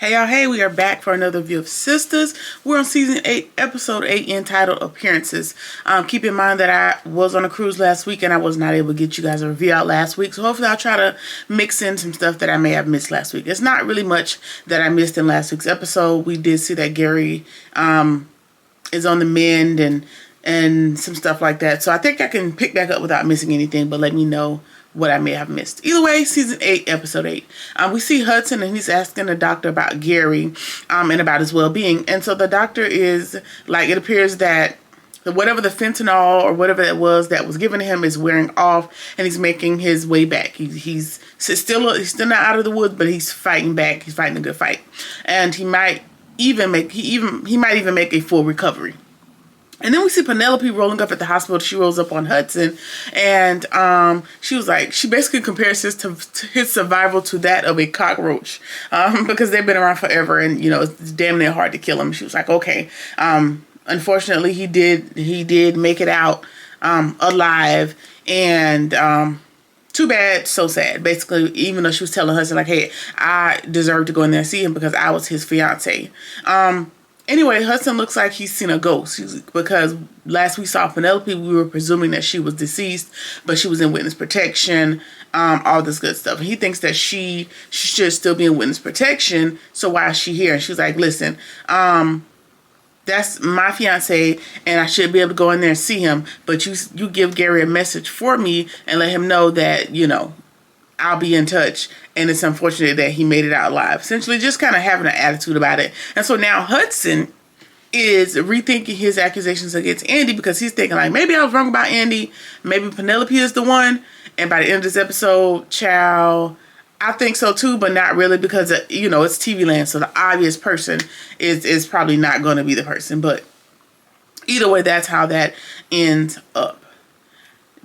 Hey y'all, hey, we are back for another review of Sisters. We're on season 8, episode 8, entitled Appearances. Keep in mind that I was on a cruise last week and I was not able to get you guys a review out last week. So hopefully I'll try to mix in some stuff that I may have missed last week. It's not really much that I missed in last week's episode. We did see that Gary is on the mend and some stuff like that. So I think I can pick back up without missing anything, but let me know what I may have missed. Either way, season 8, episode 8. We see Hudson and he's asking the doctor about Gary and about his well-being. And so the doctor is like, it appears that whatever the fentanyl or whatever it was that was given to him is wearing off and he's making his way back. He's still not out of the woods, but he's fighting back. He's fighting a good fight. And he might even make a full recovery. And then we see Penelope rolling up at the hospital. She rolls up on Hudson, and she was like, she basically compares his survival to that of a cockroach, because they've been around forever, and you know it's damn near hard to kill him. She was like, okay, unfortunately he did make it out alive, and too bad, so sad. Basically, even though she was telling Hudson like, hey, I deserve to go in there and see him because I was his fiance. Anyway, Hudson looks like he's seen a ghost because last we saw Penelope, we were presuming that she was deceased, but she was in witness protection, all this good stuff. And he thinks that she should still be in witness protection, so why is she here? And she was like, listen, that's my fiance, and I should be able to go in there and see him, but you give Gary a message for me and let him know that, you know, I'll be in touch, and it's unfortunate that he made it out alive. Essentially just kind of having an attitude about it. And so now Hudson is rethinking his accusations against Andy because he's thinking like, maybe I was wrong about Andy. Maybe Penelope is the one. And by the end of this episode, child, I think so too, but not really because, you know, it's TV land. So the obvious person is probably not going to be the person. But either way, that's how that ends up.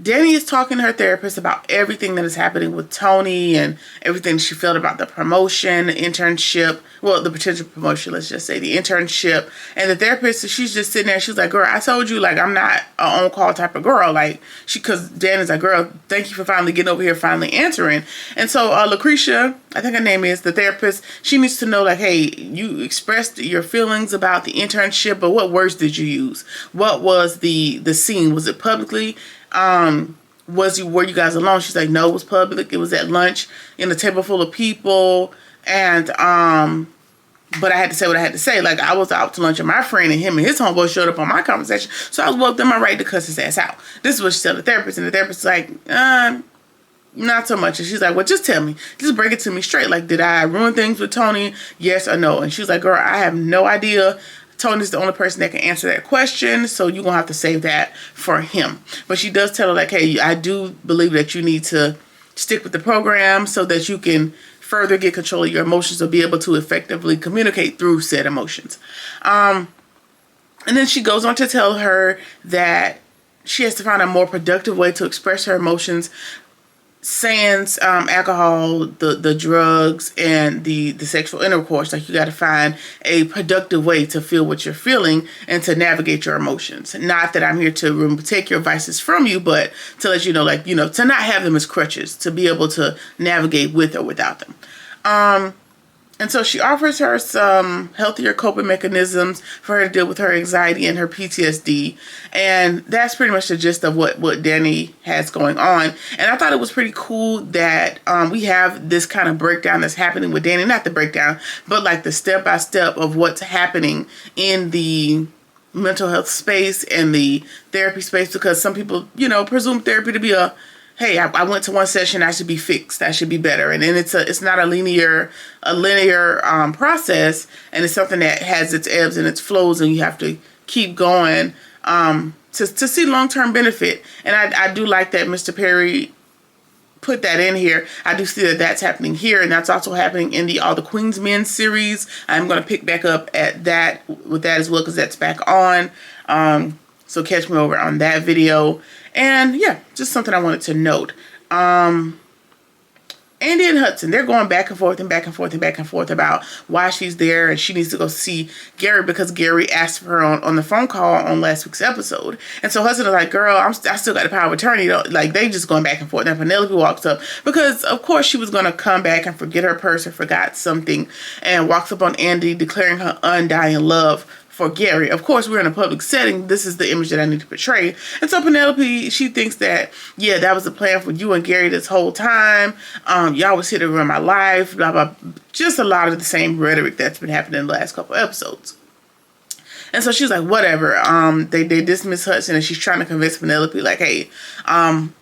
Danny is talking to her therapist about everything that is happening with Tony and everything she felt about the promotion, the internship, well, the potential promotion, let's just say, the internship. And the therapist, she's just sitting there, she's like, girl, I told you, like, I'm not an on-call type of girl. Like, because Danny's like, girl, thank you for finally getting over here, finally answering. And so Lucretia, I think her name is, the therapist, she needs to know, like, hey, you expressed your feelings about the internship, but what words did you use? What was the scene? Was it publicly? Were you guys alone? She's like, no, it was public. It was at lunch in a table full of people. And, but I had to say what I had to say. Like, I was out to lunch with my friend and him and his homeboy showed up on my conversation. So I was well within my right to cuss his ass out. This is what she told the therapist. And the therapist is like, not so much. And she's like, well, just tell me. Just break it to me straight. Like, did I ruin things with Tony? Yes or no? And she was like, girl, I have no idea. Tony's the only person that can answer that question, so you're going to have to save that for him. But she does tell her, like, hey, I do believe that you need to stick with the program so that you can further get control of your emotions or be able to effectively communicate through said emotions. And then she goes on to tell her that she has to find a more productive way to express her emotions sans alcohol, the drugs, and the sexual intercourse. Like, you got to find a productive way to feel what you're feeling and to navigate your emotions. Not that I'm here to take your vices from you, but to let you know, like, you know, to not have them as crutches, to be able to navigate with or without them. And so she offers her some healthier coping mechanisms for her to deal with her anxiety and her PTSD. And that's pretty much the gist of what Danny has going on. And I thought it was pretty cool that we have this kind of breakdown that's happening with Danny. Not the breakdown, but like the step-by-step of what's happening in the mental health space and the therapy space. Because some people, you know, presume therapy to be hey, I went to one session, I should be fixed, I should be better. And then it's not a linear process, and it's something that has its ebbs and its flows, and you have to keep going to see long-term benefit. And I do like that Mr. Perry put that in here. I do see that that's happening here, and that's also happening in the All the Queen's Men series. I'm going to pick back up at that with that as well, because that's back on. So catch me over on that video. And yeah, just something I wanted to note. And Andy and Hudson, they're going back and forth and back and forth and back and forth about why she's there and she needs to go see Gary because Gary asked for her on the phone call on last week's episode. And so Hudson is like, girl, I still got the power of attorney. Like, they just going back and forth. And Penelope walks up because, of course, she was going to come back and forget her purse or forgot something, and walks up on Andy declaring her undying love for Gary. Of course, we're in a public setting. This is the image that I need to portray. And so Penelope, she thinks that, yeah, that was the plan for you and Gary this whole time. Y'all was here to ruin my life, blah, blah. Just a lot of the same rhetoric that's been happening in the last couple episodes. And so she's like, whatever. They dismiss Hudson, and she's trying to convince Penelope, like, hey, I'm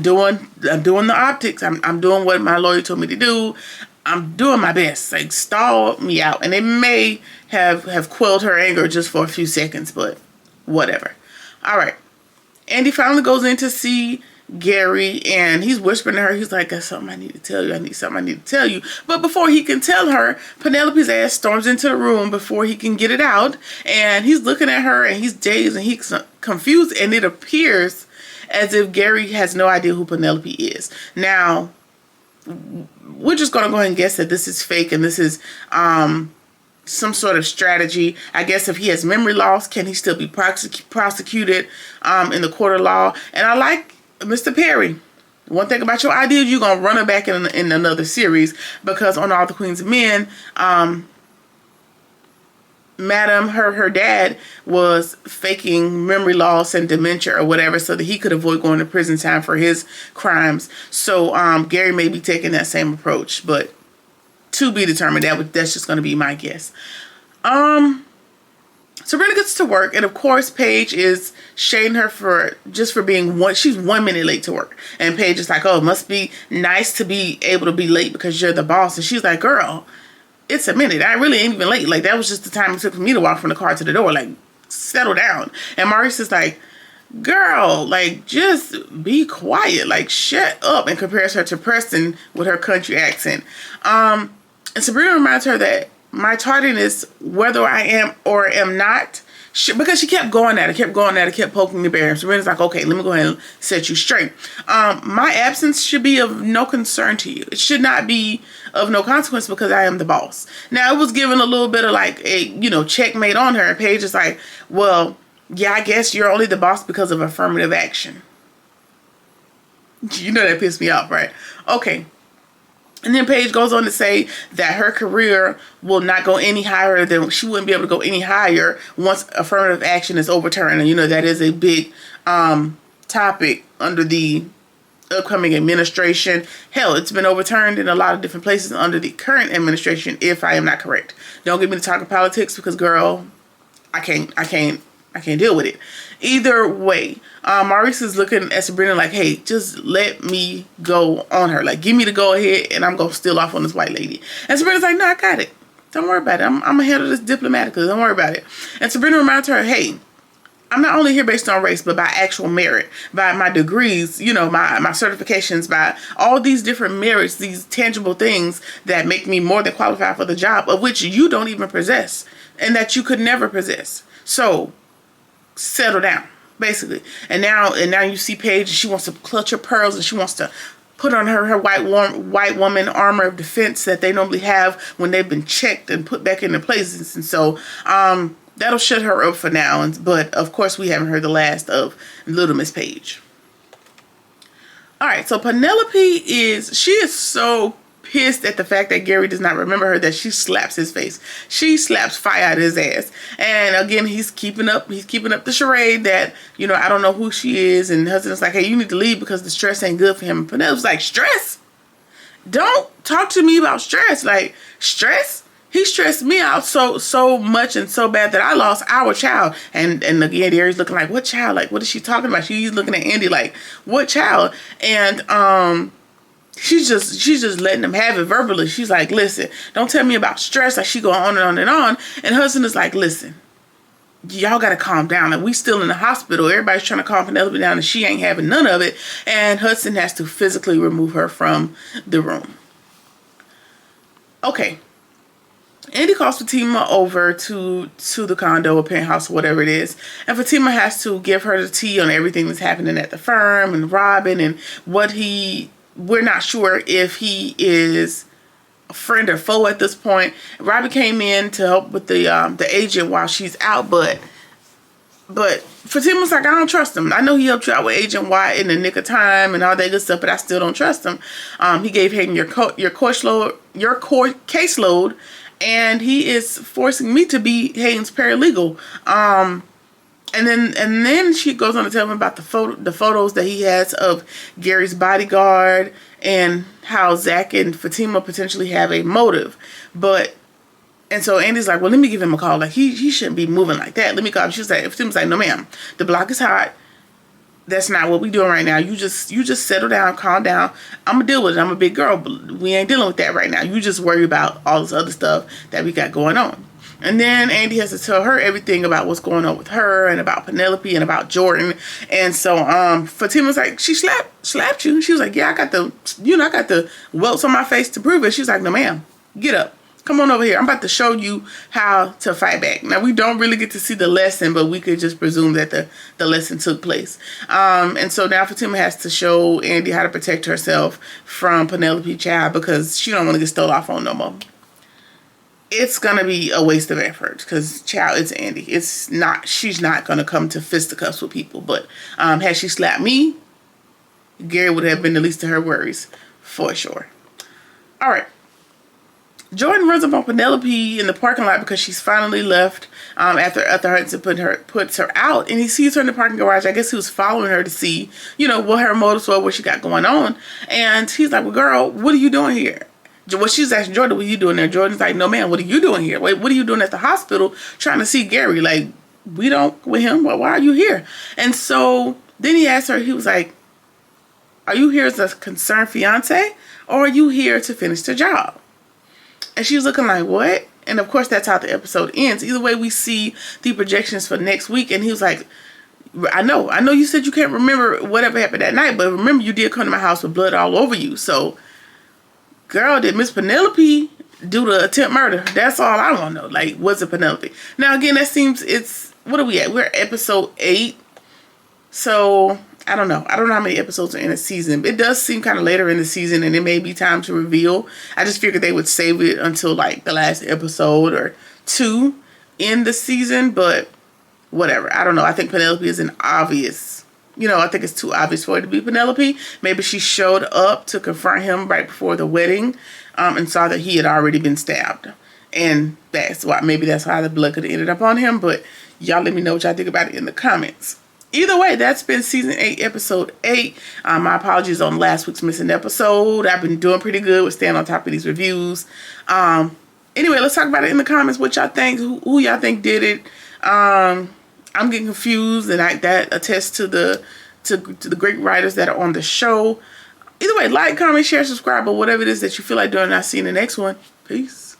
doing the optics. I'm doing what my lawyer told me to do. I'm doing my best. Like, stall me out. And it may have quelled her anger just for a few seconds, but whatever. All right. Andy finally goes in to see Gary, and he's whispering to her. He's like, got something I need to tell you. I need something I need to tell you. But before he can tell her, Penelope's ass storms into the room before he can get it out. And he's looking at her, and he's dazed, and he's confused. And it appears as if Gary has no idea who Penelope is. Now, we're just going to go ahead and guess that this is fake and this is some sort of strategy. I guess if he has memory loss, can he still be prosecuted in the court of law? And I like Mr. Perry. One thing about your idea, you're going to run it back in another series, because on All the Queen's Men, Madam, her dad was faking memory loss and dementia or whatever so that he could avoid going to prison time for his crimes. So Gary may be taking that same approach, but to be determined. That's just going to be my guess. Sabrina gets to work, and of course Paige is shading her for being she's 1 minute late to work. And Paige is like, oh, it must be nice to be able to be late because you're the boss. And she's like, girl, it's a minute. I really ain't even late. Like, that was just the time it took for me to walk from the car to the door. Like, settle down. And Maurice is like, girl, like, just be quiet. Like, shut up. And compares her to Preston with her country accent. And Sabrina reminds her that my tardiness, whether I am or am not, because she kept going at it, kept poking the bear. And Sabrina's like, okay, let me go ahead and set you straight. My absence should be of no concern to you. It should not be of no consequence because I am the boss. Now, it was given a little bit of like a, checkmate on her. And Paige is like, well, yeah, I guess you're only the boss because of affirmative action. You know that pissed me off, right? Okay. And then Paige goes on to say that her career will not go any higher she wouldn't be able to go any higher once affirmative action is overturned. And, that is a big topic under the upcoming administration. Hell, it's been overturned in a lot of different places under the current administration, if I am not correct. Don't get me to talk politics because, girl, I can't deal with it. Either way, Maurice is looking at Sabrina like, hey, just let me go on her. Like, give me the go ahead and I'm going to steal off on this white lady. And Sabrina's like, no, I got it. Don't worry about it. I'm going to handle this diplomatically. Don't worry about it. And Sabrina reminds her, hey, I'm not only here based on race, but by actual merit, by my degrees, my certifications, by all these different merits, these tangible things that make me more than qualified for the job, of which you don't even possess and that you could never possess. So settle down, basically. And now you see Paige, and she wants to clutch her pearls, and she wants to put on her white woman armor of defense that they normally have when they've been checked and put back into places. And so that'll shut her up for now. But of course, we haven't heard the last of Little Miss Paige. All right, so Penelope is so pissed at the fact that Gary does not remember her that she slaps his face. She slaps fire out of his ass. And again, he's keeping up the charade that, I don't know who she is. And Hudson's like, hey, you need to leave because the stress ain't good for him. And Penelope's like, stress? Don't talk to me about stress. Like, stress? He stressed me out so much and so bad that I lost our child. And again, Gary's looking like, what child? Like, what is she talking about? She's looking at Andy like, what child? And she's just letting him have it verbally. She's like, listen, don't tell me about stress. Like, she going on and on and on. And Hudson is like, listen, y'all got to calm down. Like, we still in the hospital. Everybody's trying to calm Penelope down and she ain't having none of it. And Hudson has to physically remove her from the room. Okay. Andy calls Fatima over to the condo or penthouse, whatever it is. And Fatima has to give her the tea on everything that's happening at the firm and Robin and what he we're not sure if he is a friend or foe at this point. Robbie came in to help with the agent while she's out, but Fatima's like, I don't trust him. I know he helped you out with Agent White in the nick of time and all that good stuff, but I still don't trust him. He gave Hayden your caseload, and he is forcing me to be Hayden's paralegal. And then she goes on to tell him about the photos that he has of Gary's bodyguard and how Zach and Fatima potentially have a motive. And so Andy's like, well, let me give him a call. Like, he shouldn't be moving like that. Let me call him. She's like, Fatima's like, no, ma'am. The block is hot. That's not what we're doing right now. You just settle down, calm down. I'm going to deal with it. I'm a big girl, but we ain't dealing with that right now. You just worry about all this other stuff that we got going on. And then Andy has to tell her everything about what's going on with her and about Penelope and about Jordan. And so Fatima's like, she slapped you. She was like, yeah, I got the welts on my face to prove it. She was like, no, ma'am, get up. Come on over here. I'm about to show you how to fight back. Now, we don't really get to see the lesson, but we could just presume that the lesson took place. And so now Fatima has to show Andy how to protect herself from Penelope Child because she don't want to get stole off on no more. It's going to be a waste of effort because, child, it's Andy. She's not going to come to fisticuffs with people. But had she slapped me, Gary would have been the least of her worries for sure. All right. Jordan runs up on Penelope in the parking lot because she's finally left after Hudson puts her out, and he sees her in the parking garage. I guess he was following her to see, what her motives were, what she got going on. And he's like, well, girl, what are you doing here? Well, she's asking Jordan, what are you doing there? Jordan's like, no, man, what are you doing here? Wait, what are you doing at the hospital trying to see Gary? Like, we don't with him. Well, why are you here? And so then he asked her, he was like, are you here as a concerned fiance, or are you here to finish the job? And she was looking like, what? And of course, that's how the episode ends. Either way, we see the projections for next week. And he was like, I know you said you can't remember whatever happened that night, but remember you did come to my house with blood all over you. So, girl, did Miss Penelope do the attempt murder? That's all I want to know. Like, was it Penelope? Now, again, that seems what are we at? We're at episode 8. So, I don't know. I don't know how many episodes are in a season. It does seem kind of later in the season, and it may be time to reveal. I just figured they would save it until like the last episode or 2 in the season, but whatever. I don't know. I think Penelope is an obvious. I think it's too obvious for it to be Penelope. Maybe she showed up to confront him right before the wedding and saw that he had already been stabbed. And that's why the blood could have ended up on him. But y'all let me know what y'all think about it in the comments. Either way, that's been season 8, episode 8. My apologies on last week's missing episode. I've been doing pretty good with staying on top of these reviews. Anyway, let's talk about it in the comments. What y'all think? Who y'all think did it? I'm getting confused, and that attests to the great writers that are on the show. Either way, like, comment, share, subscribe, or whatever it is that you feel like doing. I'll see you in the next one. Peace.